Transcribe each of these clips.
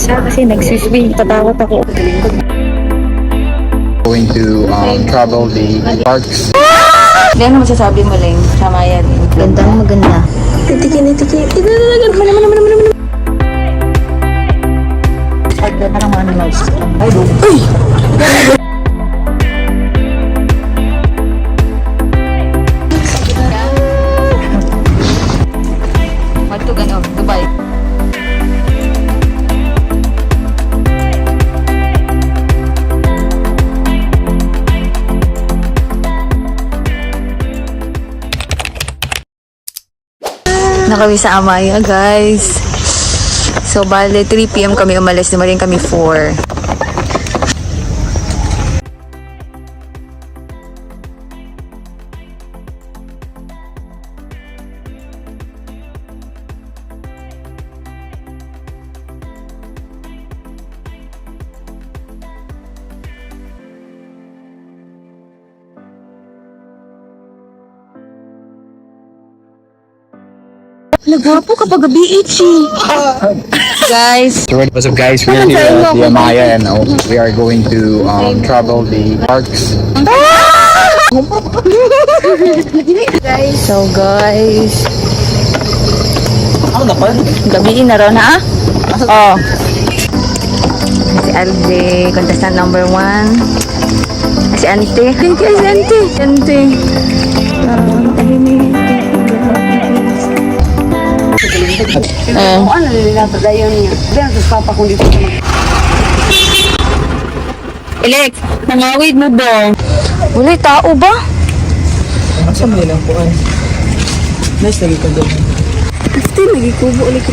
siya kasi nagsiswing. Tatakot ako. Going to travel the parks. Hindi, ano masasabi mo, Leng? Sama yan. Gandang maganda. Itikin. Pagda na naman ang mouse. Ay, doon. Magtugan of Dubai. Nakawi sa Amaya, guys. So, bale, 3 PM kami umalis. Dumating kami 4. Nagwapo kapag gabi, Ichi. Guys. What's up, guys? We're here at the Amaya and we are going to travel the parks. So, guys. Gabiin na raw na, ah? Oh. Si Alde, contestant number 1. Si Ante. Thank you, Ante. Ante. Ano nila dayon niya? Diyan sa papa ko dito. Alex, nangawid mo ba? Wala tao ba? Asa mo nilang puan? Nice lagi ka doon. Kasi nagikubo ulit ko.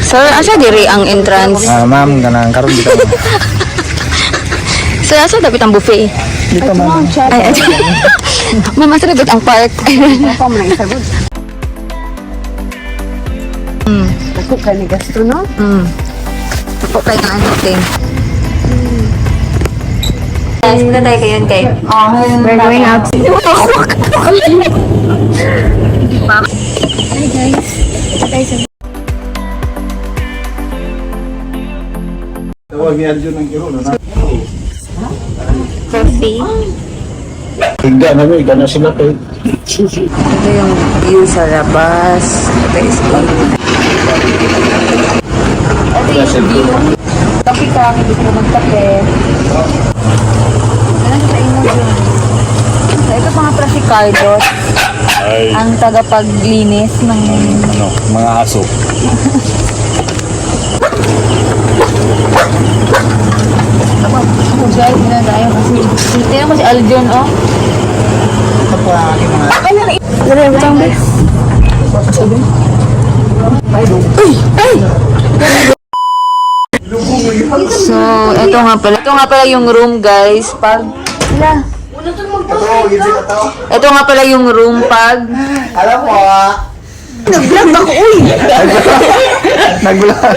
Sir, asa diri ang entrance? Ma'am, ganang karon dito. Sir, asa dapat ang buffet? Dito ma'am. Ay. Ma'am, asa dapat ang park? Papa mo na isagod. Ako ka ni gasto, no? Ako kayo ng anything. Guys, muna tayo kayo kay. We're going out. Hi guys. Tawag ni Arjun ng kiro na. Coffee. Tigda na mo, na sila kay. Ito yung view sa labas. Ito is ito yung view. Kapi ka, hindi ko magkape. Ano sa inyo yun? So, ito mga prasikardos. Ang tagapaglinis ng Mga aso. ako guys, dinadayo kasi tingnan mo si Aljon, oh. Dali, butang guys. So, ito nga pala yung room, guys. Ito nga pala yung room pag Alam mo nag-vlog ako, uy! Nagbulan.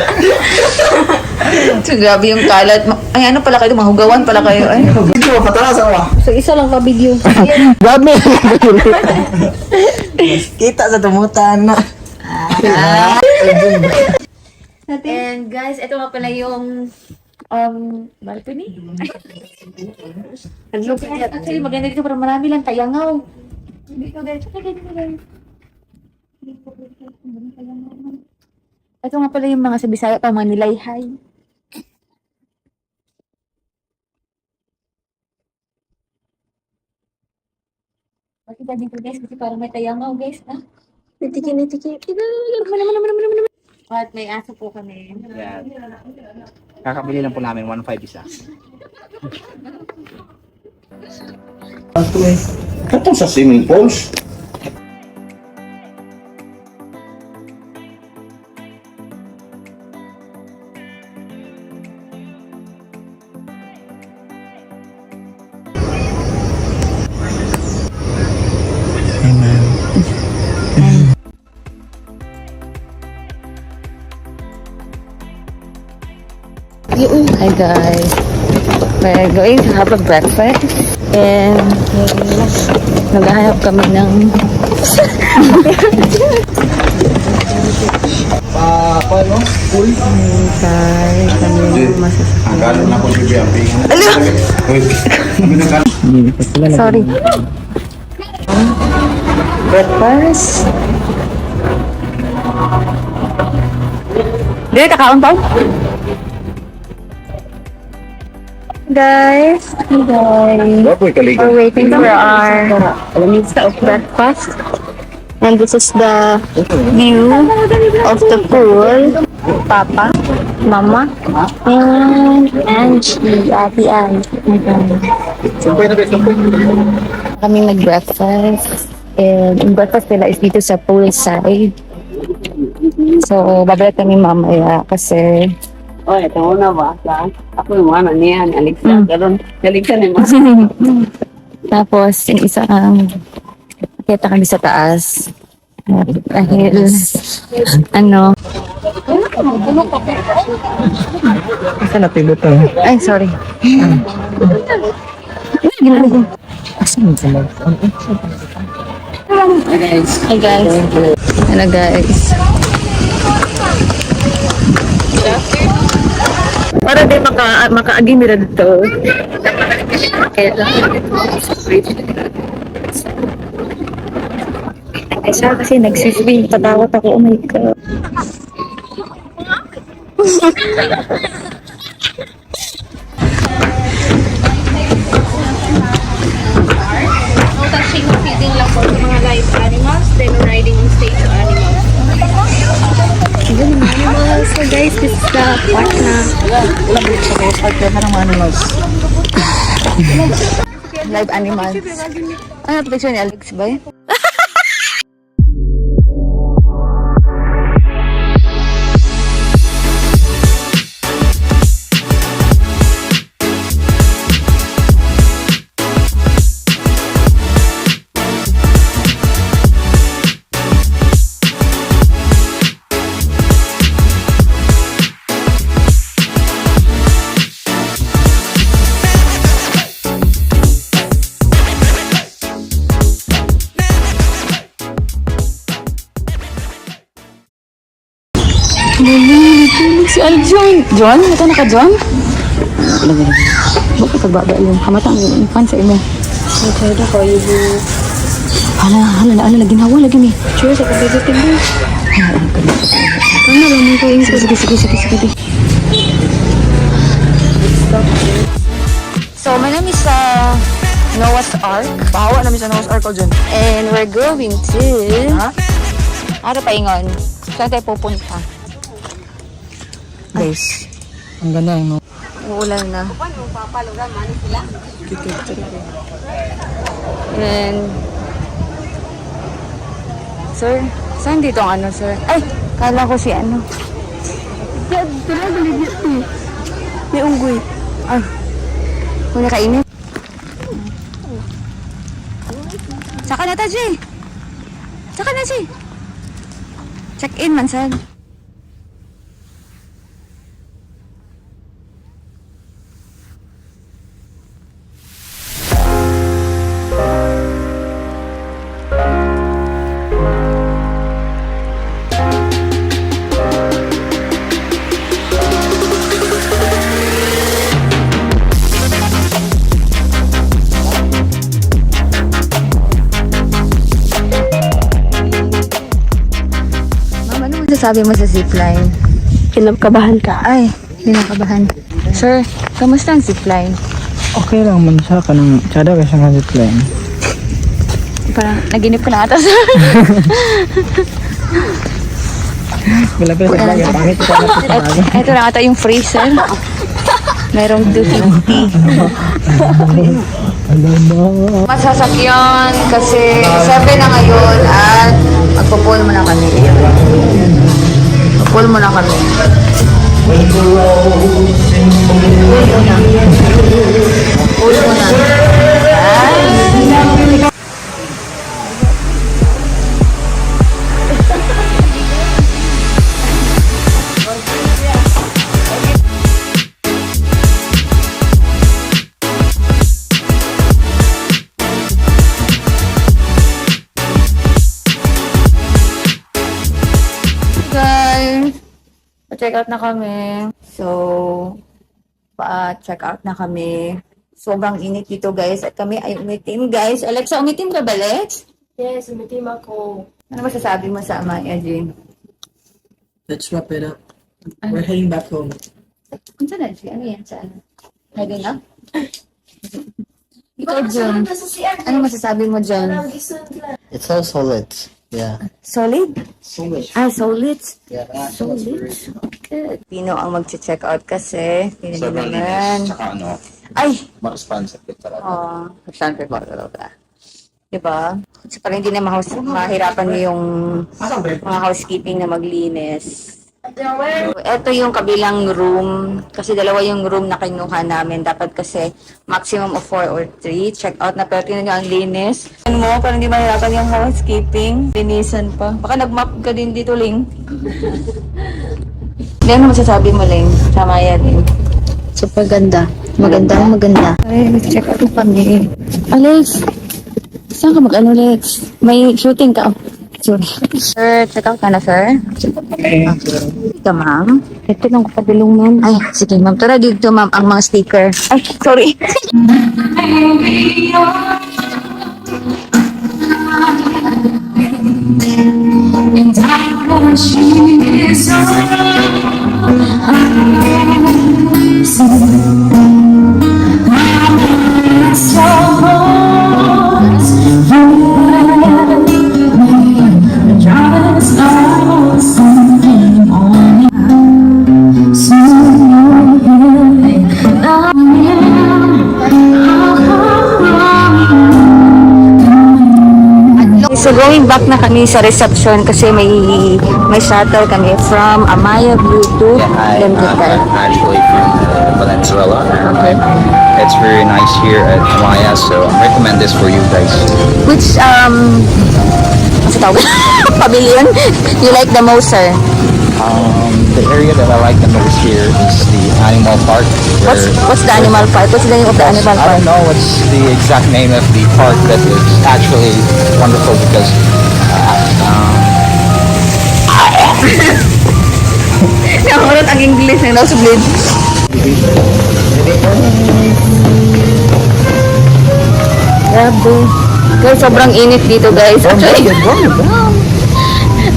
So, grabe yung kalat. Ay, ano pala kayo? Mahugawan pala kayo. Ay. Video, patalasan mo. So, isa lang ka video. Dami. Kita sa tumutan na. And guys, ito nga pala yung balcony. Actually, maganda dito para marami lang tayangaw. Dito guys. Ito nga pala yung mga sa Bisaya pa, mga nilayhay. Bakit ba dito guys? Kasi parang may tayangaw guys, ha? Itikin. At may aso po kami. Kakabili lang po namin 1.5 isa. Katong sa swimming pools. Hi guys, we're going to have a breakfast and naghahanap kami ng Paano? Full? Guys, kami masasakyan. Akala na ko si Biapi. Sorry. Breakfast. Dili kakaon pa? Guys, Wapoy kaligo. we're waiting for our breakfast. And this is the view of the pool. Papa, Mama, and Angie, Ate Anne. Sumpay na guys, sumpay. Kami nag-breakfast. And yung breakfast nila is dito sa poolside. So, babalik kami mamaya kasi Oh, ito na ba? Ako yung ano niyan, Alexa. Karon, galigtan ni mo. tapos yung isa ang kita kami sa taas. Dahil ano, Asa na pivotal? ay sorry. Asan yung salag? Hi guys. Hello guys. Para di makaagi mira dito. Ay siya kasi nagsiswing. Patawat ako. Oh my God. No touching or feeding lang po sa mga live animals, then riding on stage animals. So guys, this is the park na live animals. Ano picture ni Alex ba? Si Alex yung John? Ito naka-John? Bakit pagbaba yung kamatang yung fan sa imo? Ito ko yung Hala, ginawa lagi ni. cheers ako bibitin mo. Ano naman ko yung Sige. So, my name is Noah's Ark. Bahawa namin sa Noah's Ark ko dyan. And we're going to... Ano pa ingon? Saan tayo pupunta? Guys, ang ganda yung Uulan na. And... Sir, saan dito ang ano, sir? Ay, kala ko si ano. May unggoy. Ay, kung nakainit. Saka na ta, Jay. Saka na, Jay. Check in, man, sir. Sabi mo sa zipline? Kinakabahan ka. Ay, kinakabahan. Sir, kamusta ang zipline? okay lang man siya ka ng tsada kasi nga zipline. Parang naginip ko na ata, sir. Bilapil sa bagay, pangit ito na sa bagay. Ito na ata yung freezer. Merong 250. Masasakyan kasi 7 na ngayon at magpo-pull muna kami. Pull muna kami. Pull muna. Guys, check out na kami. So, pa-check out na kami. Sobrang init dito, guys. At kami ay umitim, guys. Alexa, umitim ka ba, Lex? Yes, umitim ako. Ano masasabi mo sa ama, Edwin? Let's wrap it up. We're heading back home. Ano na, Edwin? Ano yan? Saan? Heading up? Ikaw, John. Ano masasabi mo, John? It's all solid. Yeah. Solid? Solid. Solid. Yeah. Solid. Okay. Pino ang mag-check out kasi. Pino Sobrang naman. linis. Tsaka ano, Ay! ma-responsive talaga. Siyempre ba talaga? Diba? Kasi parang hindi na mahirapan mo yung mga housekeeping na maglinis. Ito yung kabilang room. Kasi dalawa yung room na kinuha namin. Dapat kasi maximum of 4 or 3. Check out na pero tingnan nyo ang linis. Ano mo? Parang hindi mahirapan yung housekeeping. Linisan pa. Baka nag-map ka din dito, Ling. Hindi, ano masasabi mo, Ling? Tama yan, Ling. Super ganda. Maganda. Ay, check out na kami. Alex, saan ka mag-ano, Alex? May shooting ka. Sorry. Sir, check out ka na, sir? Ito, ma'am. Ito lang kapadulong, ma'am. Ay, sige, ma'am. Tara dito, ma'am, ang mga sticker. Ay, sorry. So going back na kami sa reception kasi may shuttle kami from Amaya View to Lembutan. I'm actually from Valenzuela. It's very nice here at Maya, so I recommend this for you guys. Which ano tawag? Pavilion you like the most, sir? The area that I like the most here is the animal park. What's the animal park? What's the name of the animal I park? don't know what's the exact name of the park, but it's actually wonderful because Nakulat ang English ng nosebleed. Grabe. Guys, sobrang init dito, guys.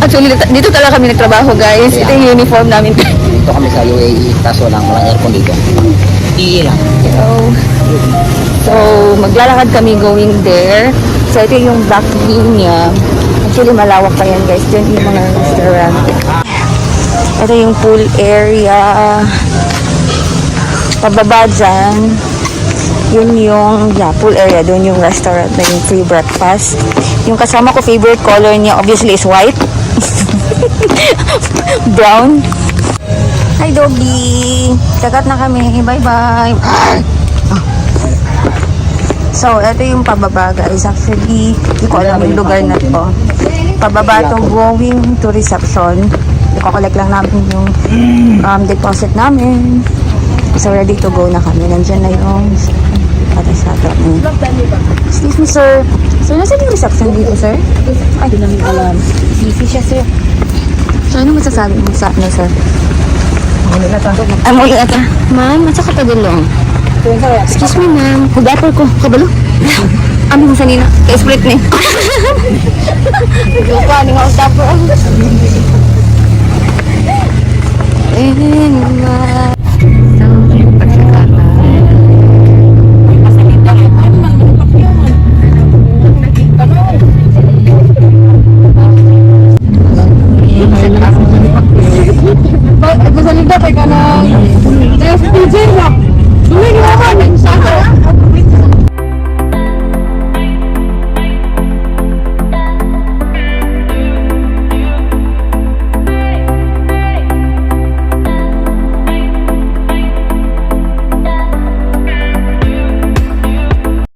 Actually, dito talaga kami nagtrabaho, guys. Ito yung uniform namin. Dito kami sa UAE, kaso walang aircon dito. Iye lang. So, maglalakad kami going there. So, ito yung back view niya. Actually, malawak pa yan, guys. Diyan yung mga restaurant. Ito yung pool area. Pababa dyan. Yun yung, pool area. Doon yung restaurant na yung free breakfast. Yung kasama ko, favorite color niya, obviously, is white. Brown. Hi, Dobby! Sagat na kami. Bye-bye! So, ito yung pababa, guys. Actually, hindi ko alam yung lugar na to. Pababa to going to reception. Iko-collect lang namin yung deposit namin. So, ready to go na kami. Nandiyan na yung patasata. Excuse me, sir. Sir, nasa yung reception dito, sir? Ay, hindi namin alam. Busy siya, sir. So, ano masasabi mo sa ano, sir? Muli ata. Ma'am, asa ka padulong? Excuse me, ma'am. Hugator ko. Kabalo? Amin sa nina. Ka-split ni. Lupa, ni nga usapor. Masalita kay ka na SPJ na. Dumi ginawa ka.